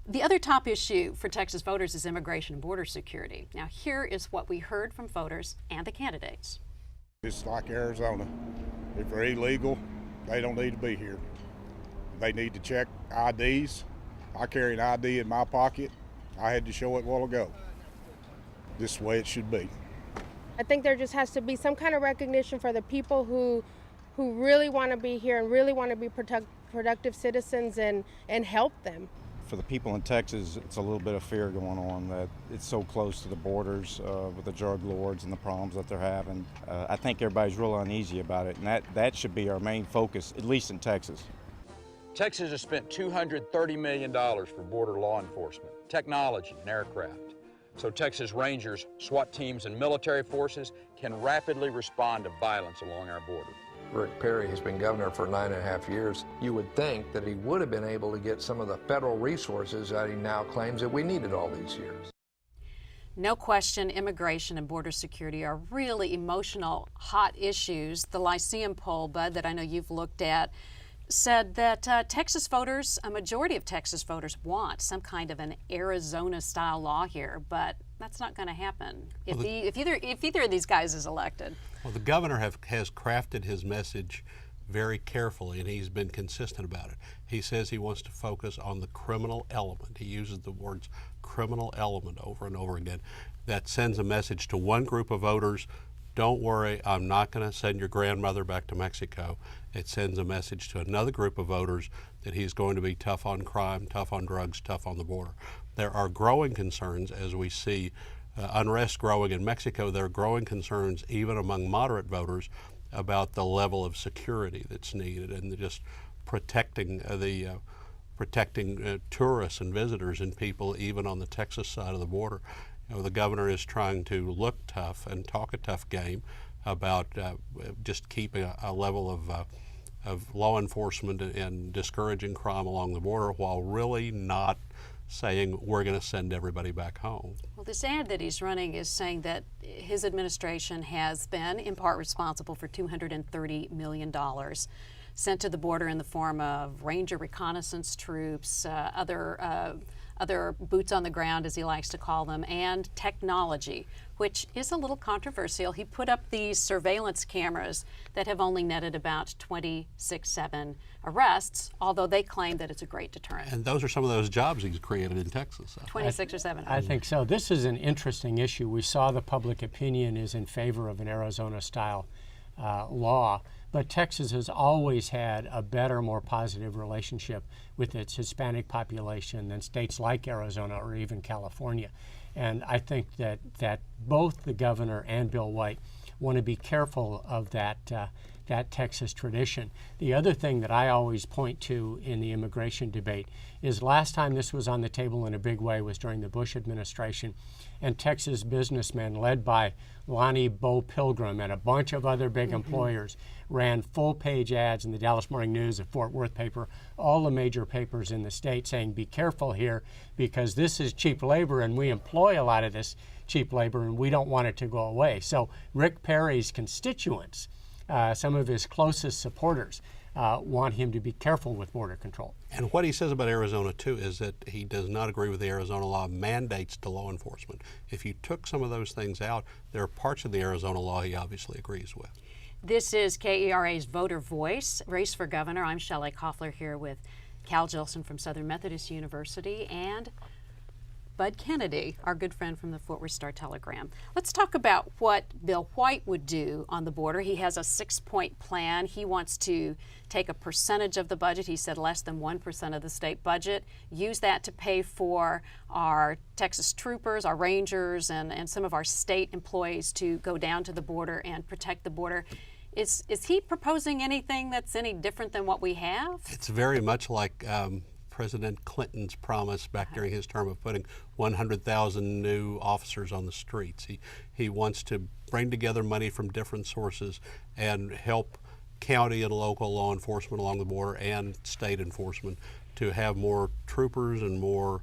The other top issue for Texas voters is immigration and border security. Now, here is what we heard from voters and the candidates. It's like Arizona. If they're illegal, they don't need to be here. They need to check IDs. I carry an ID in my pocket. I had to show it a while ago. This is the way it should be. I think there just has to be some kind of recognition for the people who really want to be here and really want to be productive citizens and help them. For the people in Texas, it's a little bit of fear going on that it's so close to the borders with the drug lords and the problems that they're having. I think everybody's real uneasy about it, and that should be our main focus, at least in Texas. Texas has spent $230 million for border law enforcement, technology, and aircraft. So Texas Rangers, SWAT teams, and military forces can rapidly respond to violence along our border. Rick Perry has been governor for 9.5 years. You would think that he would have been able to get some of the federal resources that he now claims that we needed all these years. No question, immigration and border security are really emotional, hot issues. The Lyceum poll, Bud, that I know you've looked at, said that Texas voters, a majority of Texas voters, want some kind of an Arizona-style law here, but that's not going to happen if either of these guys is elected. Well, the governor has crafted his message very carefully, and he's been consistent about it. He says he wants to focus on the criminal element. He uses the words criminal element over and over again. That sends a message to one group of voters: don't worry, I'm not going to send your grandmother back to Mexico. It sends a message to another group of voters that he's going to be tough on crime, tough on drugs, tough on the border. There are growing concerns as we see unrest growing in Mexico. There are growing concerns even among moderate voters about the level of security that's needed and just protecting tourists and visitors and people even on the Texas side of the border. You know, the governor is trying to look tough and talk a tough game about just keeping a level of law enforcement and discouraging crime along the border while really not saying we're going to send everybody back home. Well, this ad that he's running is saying that his administration has been in part responsible for $230 million sent to the border in the form of Ranger reconnaissance troops, other boots on the ground, as he likes to call them, and technology, which is a little controversial. He put up these surveillance cameras that have only netted about 26-7 arrests, although they claim that it's a great deterrent. And those are some of those jobs he's created in Texas. 26 or 7. I think so. This is an interesting issue. We saw the public opinion is in favor of an Arizona-style law, but Texas has always had a better, more positive relationship with its Hispanic population than states like Arizona or even California. And I think that both the governor and Bill White want to be careful of that Texas tradition. The other thing that I always point to in the immigration debate is last time this was on the table in a big way was during the Bush administration, and Texas businessmen led by Lonnie Bo Pilgrim and a bunch of other big employers ran full-page ads in the Dallas Morning News, the Fort Worth paper, all the major papers in the state saying, be careful here because this is cheap labor and we employ a lot of this cheap labor and we don't want it to go away. So Rick Perry's constituents, some of his closest supporters, want him to be careful with border control. And what he says about Arizona, too, is that he does not agree with the Arizona law mandates to law enforcement. If you took some of those things out, there are parts of the Arizona law he obviously agrees with. This is KERA's Voter Voice, Race for Governor. I'm Shelley Koffler here with Cal Jilson from Southern Methodist University and Bud Kennedy, our good friend from the Fort Worth Star-Telegram. Let's talk about what Bill White would do on the border. He has a 6-point plan. He wants to take a percentage of the budget. He said less than 1% of the state budget, use that to pay for our Texas troopers, our Rangers, and some of our state employees to go down to the border and protect the border. Is he proposing anything that's any different than what we have? It's very much like President Clinton's promise back during his term of putting 100,000 new officers on the streets. He wants to bring together money from different sources and help county and local law enforcement along the border and state enforcement to have more troopers and more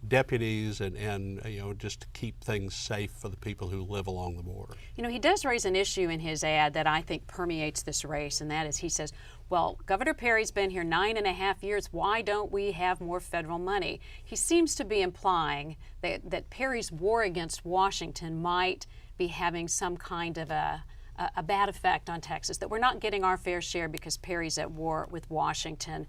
deputies and just to keep things safe for the people who live along the border. You know, he does raise an issue in his ad that I think permeates this race, and that is he says, well, Governor Perry's been here 9.5 years. Why don't we have more federal money? He seems to be implying that Perry's war against Washington might be having some kind of a bad effect on Texas, that we're not getting our fair share because Perry's at war with Washington.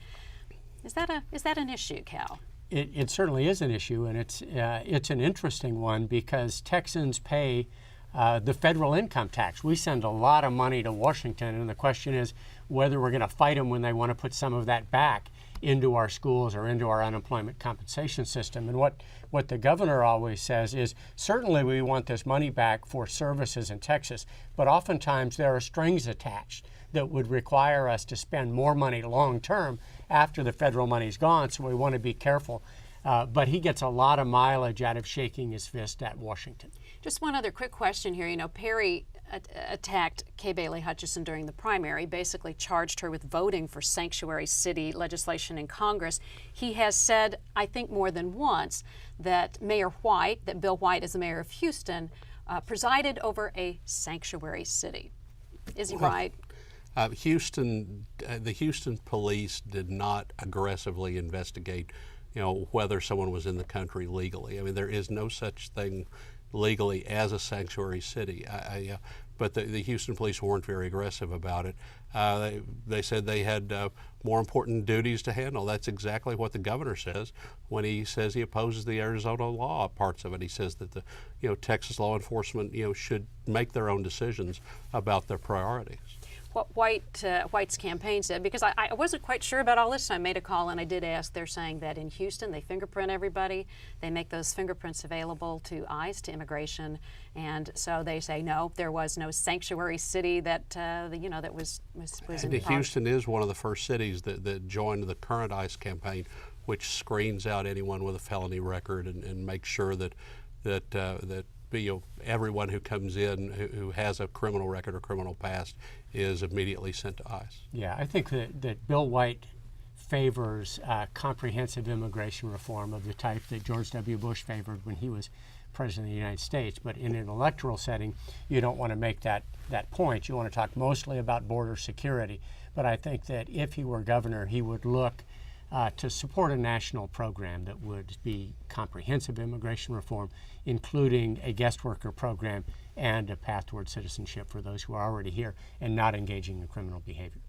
Is that an issue, Cal? It certainly is an issue, and it's an interesting one because Texans pay the federal income tax. We send a lot of money to Washington, and the question is whether we're going to fight them when they want to put some of that back into our schools or into our unemployment compensation system. And what the governor always says is certainly we want this money back for services in Texas, but oftentimes there are strings attached that would require us to spend more money long term after the federal money's gone, so we want to be careful. But he gets a lot of mileage out of shaking his fist at Washington. Just one other quick question here. You know, Perry attacked Kay Bailey Hutchison during the primary, basically charged her with voting for sanctuary city legislation in Congress. He has said, I think more than once, that Bill White, as the mayor of Houston, presided over a sanctuary city. Is he right? The Houston police did not aggressively investigate, whether someone was in the country legally. I mean, there is no such thing legally as a sanctuary city. But the Houston police weren't very aggressive about it. They said they had more important duties to handle. That's exactly what the governor says when he says he opposes the Arizona law parts of it. He says that the Texas law enforcement should make their own decisions about their priorities. What White's campaign said, because I wasn't quite sure about all this, so I made a call and I did ask. They're saying that in Houston they fingerprint everybody, they make those fingerprints available to ICE, to immigration, and so they say no, there was no sanctuary city that that was in Houston is one of the first cities that joined the current ICE campaign, which screens out anyone with a felony record and makes sure that everyone who comes in who has a criminal record or criminal past is immediately sent to ICE. Yeah, I think that Bill White favors comprehensive immigration reform of the type that George W. Bush favored when he was President of the United States. But in an electoral setting, you don't want to make that point. You want to talk mostly about border security. But I think that if he were governor, he would look to support a national program that would be comprehensive immigration reform, including a guest worker program and a path toward citizenship for those who are already here and not engaging in criminal behavior.